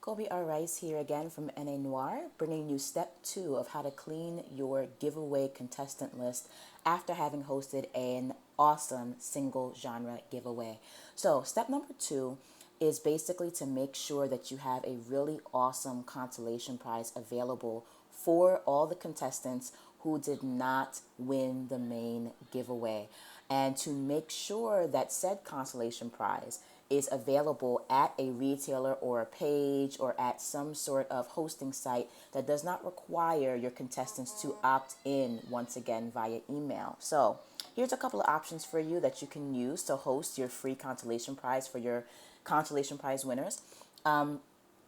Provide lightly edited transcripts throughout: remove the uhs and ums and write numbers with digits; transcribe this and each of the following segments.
Kobe R. Rice here again from NA Noir, bringing you step 2 of how to clean your giveaway contestant list after having hosted an awesome single genre giveaway. So, step number 2 is basically to make sure that you have a really awesome consolation prize available for all the contestants who did not win the main giveaway. And to make sure that said consolation prize is available at a retailer or a page or at some sort of hosting site that does not require your contestants to opt in once again via email. So, here's a couple of options for you that you can use to host your free consolation prize for your consolation prize winners.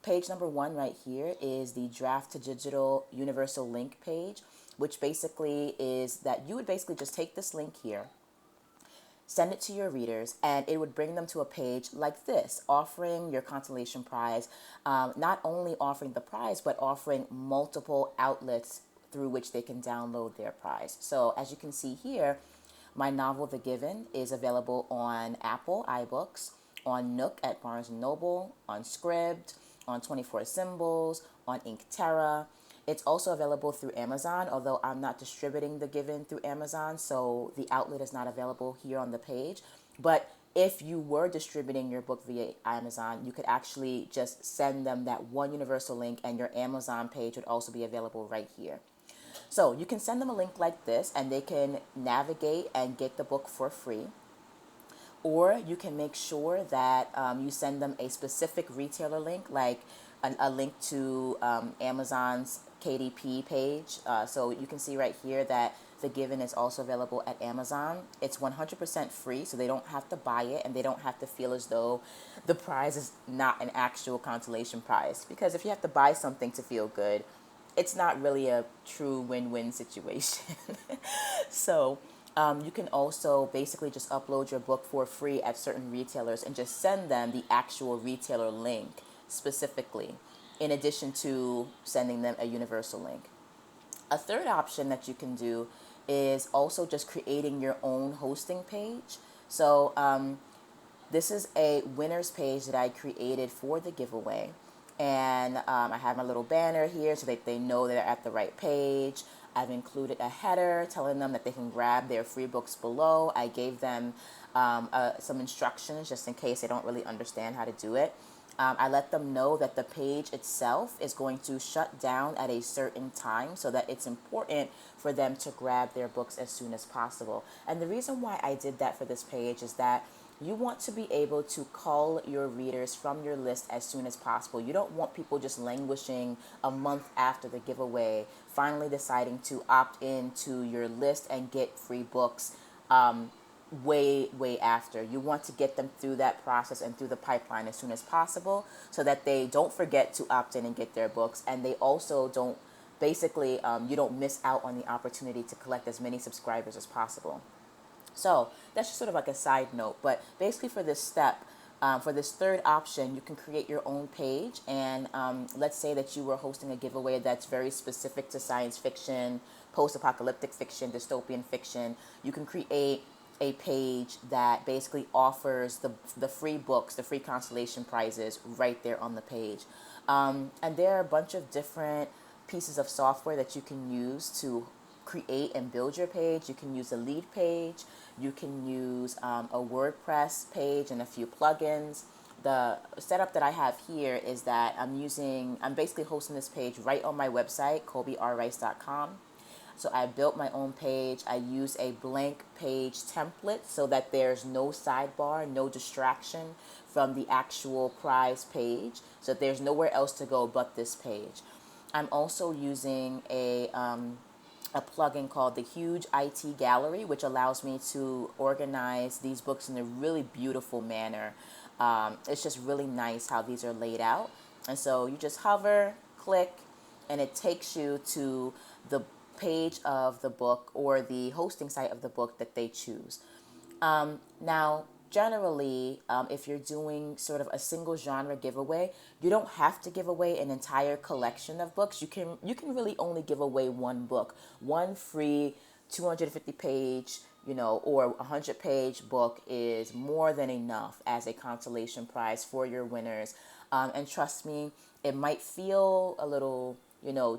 Page number 1 right here is the Draft to Digital Universal Link page, which basically is that you would basically just take this link here, send it to your readers, and it would bring them to a page like this, offering your consolation prize, not only offering the prize, but offering multiple outlets through which they can download their prize. So as you can see here, my novel, The Given, is available on Apple iBooks, on Nook at Barnes & Noble, on Scribd, on 24 Symbols, on Inkterra. It's also available through Amazon, although I'm not distributing The Given through Amazon, so the outlet is not available here on the page. But if you were distributing your book via Amazon, you could actually just send them that one universal link, and your Amazon page would also be available right here. So you can send them a link like this, and they can navigate and get the book for free. Or you can make sure that you send them a specific retailer link, like a link to Amazon's KDP page. So you can see right here that The Given is also available at Amazon. It's 100% free, so they don't have to buy it, and they don't have to feel as though the prize is not an actual consolation prize. Because if you have to buy something to feel good, it's not really a true win-win situation. So you can also basically just upload your book for free at certain retailers and just send them the actual retailer link specifically, in addition to sending them a universal link. A third option that you can do is also just creating your own hosting page. So this is a winners page that I created for the giveaway. And I have my little banner here so that they know they're at the right page. I've included a header telling them that they can grab their free books below. I gave them some instructions just in case they don't really understand how to do it. I let them know that the page itself is going to shut down at a certain time, so that it's important for them to grab their books as soon as possible. And the reason why I did that for this page is that you want to be able to call your readers from your list as soon as possible. You don't want people just languishing a month after the giveaway, finally deciding to opt into your list and get free books way after. You want to get them through that process and through the pipeline as soon as possible, so that they don't forget to opt in and get their books, and they also don't basically you don't miss out on the opportunity to collect as many subscribers as possible. So that's just sort of like a side note, but basically for this step, for this third option, you can create your own page. And let's say that you were hosting a giveaway that's very specific to science fiction, post-apocalyptic fiction, dystopian fiction. You can create a page that basically offers the free books, the free consolation prizes right there on the page. And there are a bunch of different pieces of software that you can use to create and build your page. You can use a lead page. You can use a WordPress page and a few plugins. The setup that I have here is that I'm basically hosting this page right on my website, KobeRRice.com. So I built my own page. I use a blank page template so that there's no sidebar, no distraction from the actual prize page. So there's nowhere else to go but this page. I'm also using a plugin called the Huge IT Gallery, which allows me to organize these books in a really beautiful manner. It's just really nice how these are laid out. And so you just hover, click, and it takes you to the page of the book or the hosting site of the book that they choose. Now, generally, if you're doing sort of a single genre giveaway, you don't have to give away an entire collection of books. You can really only give away one book, one free 250 page, or 100-page book is more than enough as a consolation prize for your winners. And trust me, it might feel a little,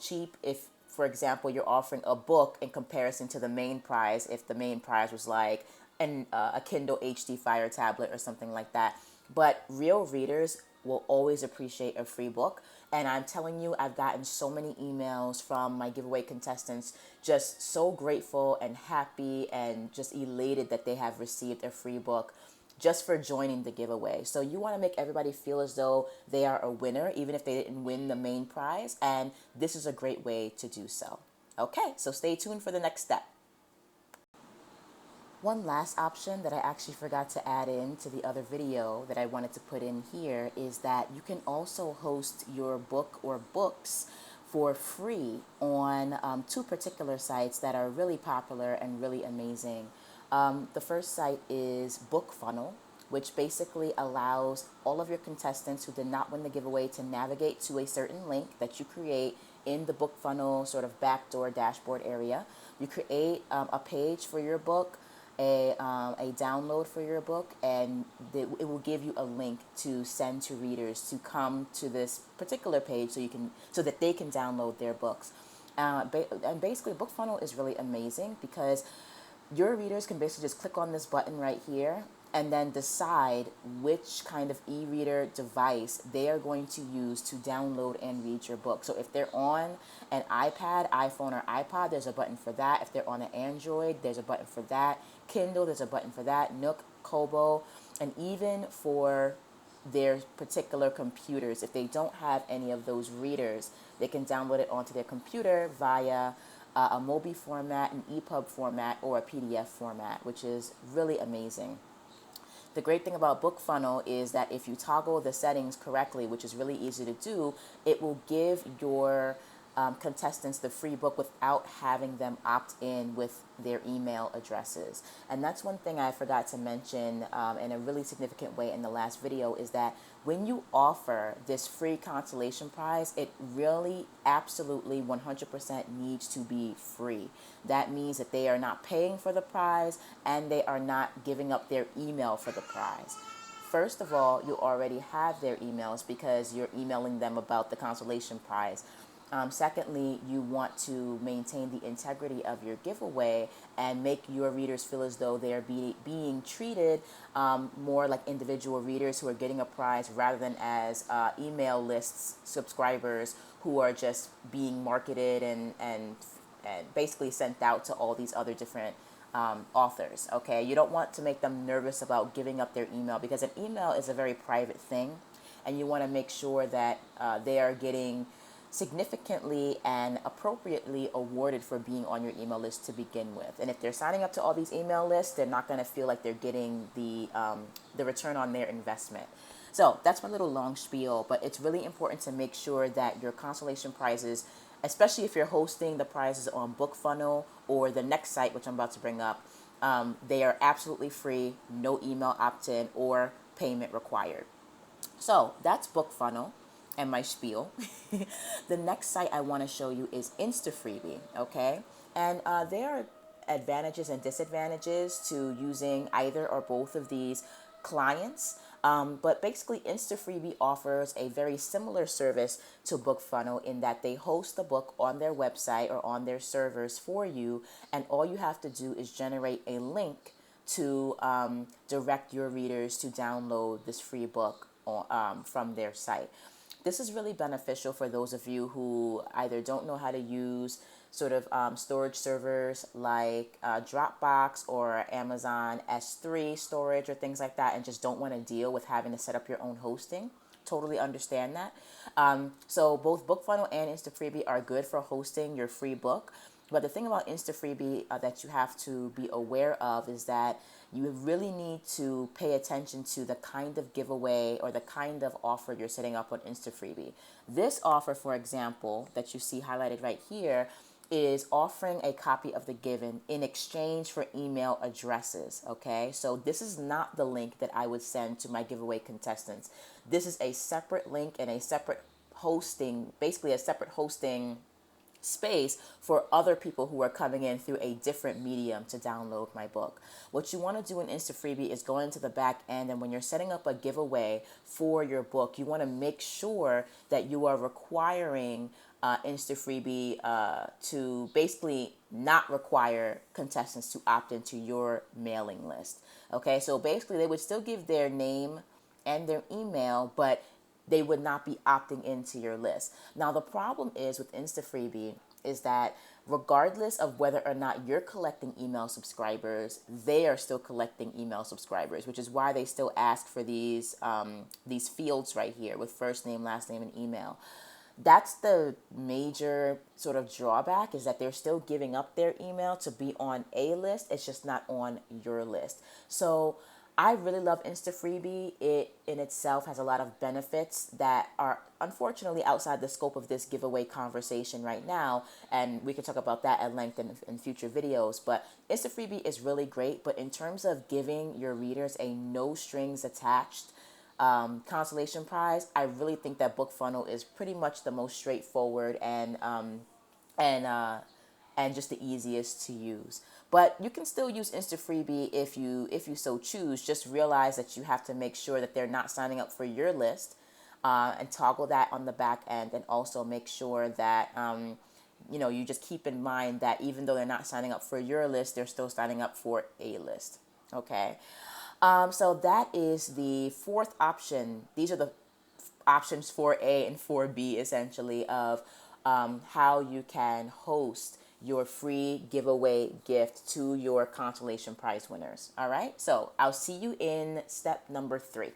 cheap if, for example, you're offering a book in comparison to the main prize, if the main prize was like a Kindle HD Fire tablet or something like that. But real readers will always appreciate a free book. And I'm telling you, I've gotten so many emails from my giveaway contestants, just so grateful and happy and just elated that they have received a free book just for joining the giveaway. So you want to make everybody feel as though they are a winner, even if they didn't win the main prize. And this is a great way to do so. Okay, so stay tuned for the next step. One last option that I actually forgot to add in to the other video that I wanted to put in here is that you can also host your book or books for free on two particular sites that are really popular and really amazing. The first site is BookFunnel, which basically allows all of your contestants who did not win the giveaway to navigate to a certain link that you create in the BookFunnel sort of backdoor dashboard area. You create a page for your book, a download for your book, and it will give you a link to send to readers to come to this particular page so that they can download their books. And basically, BookFunnel is really amazing because your readers can basically just click on this button right here and then decide which kind of e-reader device they are going to use to download and read your book. So if they're on an iPad, iPhone, or iPod, there's a button for that. If they're on an Android, there's a button for that. Kindle, there's a button for that. Nook, Kobo, and even for their particular computers, if they don't have any of those readers, they can download it onto their computer via a MOBI format, an EPUB format, or a PDF format, which is really amazing. The great thing about BookFunnel is that if you toggle the settings correctly, which is really easy to do, it will give your contestants the free book without having them opt in with their email addresses. And that's one thing I forgot to mention in a really significant way in the last video, is that when you offer this free consolation prize, it really absolutely 100% needs to be free. That means that they are not paying for the prize and they are not giving up their email for the prize. First of all, you already have their emails because you're emailing them about the consolation prize. Secondly, you want to maintain the integrity of your giveaway and make your readers feel as though they are being treated more like individual readers who are getting a prize rather than as email lists subscribers who are just being marketed and basically sent out to all these other different authors. Okay, you don't want to make them nervous about giving up their email because an email is a very private thing, and you want to make sure that they are getting significantly and appropriately awarded for being on your email list to begin with. And if they're signing up to all these email lists, they're not going to feel like they're getting the return on their investment. So that's my little long spiel, but it's really important to make sure that your consolation prizes, especially if you're hosting the prizes on BookFunnel or the next site, which I'm about to bring up, they are absolutely free, no email opt-in or payment required. So that's BookFunnel and my spiel. The next site I want to show you is InstaFreebie, okay? And there are advantages and disadvantages to using either or both of these clients. But basically, InstaFreebie offers a very similar service to BookFunnel in that they host the book on their website or on their servers for you, and all you have to do is generate a link to direct your readers to download this free book from their site. This is really beneficial for those of you who either don't know how to use sort of storage servers like Dropbox or Amazon S3 storage or things like that, and just don't want to deal with having to set up your own hosting. Totally understand that. So both BookFunnel and InstaFreebie are good for hosting your free book. But the thing about InstaFreebie that you have to be aware of is that you really need to pay attention to the kind of giveaway or the kind of offer you're setting up on InstaFreebie. This offer, for example, that you see highlighted right here, is offering a copy of The Given in exchange for email addresses, okay? So this is not the link that I would send to my giveaway contestants. This is a separate link and a separate hosting, basically a separate hosting space for other people who are coming in through a different medium to download my book. What you want to do in InstaFreebie is go into the back end, and when you're setting up a giveaway for your book, you want to make sure that you are requiring InstaFreebie to basically not require contestants to opt into your mailing list. Okay, so basically they would still give their name and their email, but they would not be opting into your list. Now, the problem is with InstaFreebie is that regardless of whether or not you're collecting email subscribers, they are still collecting email subscribers, which is why they still ask for these fields right here with first name, last name, and email. That's the major sort of drawback, is that they're still giving up their email to be on a list. It's just not on your list. So I really love InstaFreebie. It in itself has a lot of benefits that are unfortunately outside the scope of this giveaway conversation right now, and we can talk about that at length in future videos. But InstaFreebie is really great, but in terms of giving your readers a no strings attached consolation prize, I really think that BookFunnel is pretty much the most straightforward and uh, and just the easiest to use. But you can still use InstaFreebie if you so choose. Just realize that you have to make sure that they're not signing up for your list, and toggle that on the back end, and also make sure that you just keep in mind that even though they're not signing up for your list, they're still signing up for a list. Okay. So that is the fourth option. These are the options 4A and 4B essentially of how you can host your free giveaway gift to your consolation prize winners. All right. So I'll see you in step number 3.